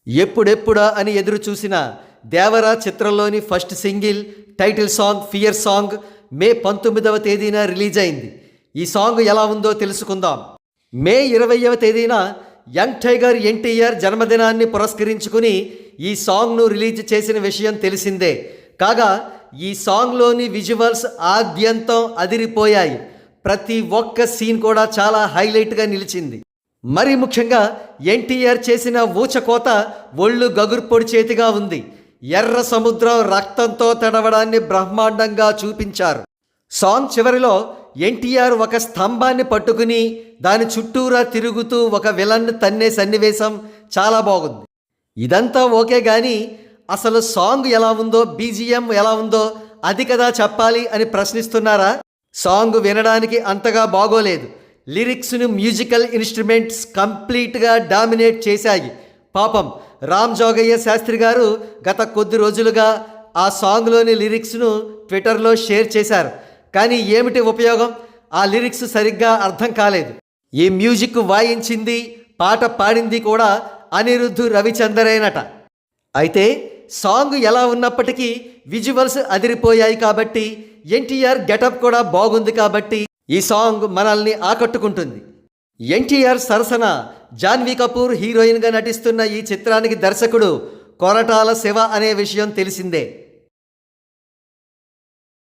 ఎప్పుడెప్పుడా అని ఎదురు చూసిన దేవరా చిత్రంలోని first single title song fear song May 19వ తేదీన రిలీజ్ అయింది. ఈ సాంగ్ ఎలా ఉందో తెలుసుకుందాం. మే 20వ తేదీన యంగ్ టైగర్ ఎన్టీఆర్ జన్మదినాన్ని పురస్కరించుకుని ఈ సాంగ్ను రిలీజ్ చేసిన విషయం తెలిసిందే. కాగా ఈ సాంగ్లోని విజువల్స్ ఆద్యంతం అదిరిపోయాయి. ప్రతి ఒక్క సీన్ కూడా చాలా హైలైట్గా నిలిచింది. మరి ముఖ్యంగా ఎన్టీఆర్ చేసిన ఊచకోత ఒళ్ళు గగుర్పొడి చేతిగా ఉంది. ఎర్ర సముద్రం రక్తంతో తడవడాన్ని బ్రహ్మాండంగా చూపించారు. సాంగ్ చివరిలో ఎన్టీఆర్ ఒక స్తంభాన్ని పట్టుకుని దాని చుట్టూరా తిరుగుతూ ఒక విలన్ తన్నే సన్నివేశం చాలా బాగుంది. ఇదంతా ఓకే కానీ అసలు సాంగ్ ఎలా ఉందో, బీజిఎం ఎలా ఉందో అది కదా చెప్పాలి అని ప్రశ్నిస్తున్నారా? సాంగ్ వినడానికి అంతగా బాగోలేదు. లిరిక్స్ను మ్యూజికల్ ఇన్స్ట్రుమెంట్స్ కంప్లీట్గా డామినేట్ చేశాయి. పాపం రామ్ జోగయ్య శాస్త్రి గారు గత కొద్ది రోజులుగా ఆ సాంగ్లోని లిరిక్స్ను ట్విట్టర్లో షేర్ చేశారు. కానీ ఏమిటి ఉపయోగం? ఆ లిరిక్స్ సరిగ్గా అర్థం కాలేదు. ఈ మ్యూజిక్ వాయించింది, పాట పాడింది కూడా అనిరుద్ధ్ రవిచందరేనట. అయితే సాంగ్ ఎలా ఉన్నప్పటికీ విజువల్స్ అదిరిపోయాయి కాబట్టి, ఎన్టీఆర్ గెటప్ కూడా బాగుంది కాబట్టి ఈ సాంగ్ మనల్ని ఆకట్టుకుంటుంది. ఎన్టీఆర్ సరసన జాన్వీ కపూర్ హీరోయిన్గా నటిస్తున్న ఈ చిత్రానికి దర్శకుడు కొరటాల శివ అనే విషయం తెలిసిందే.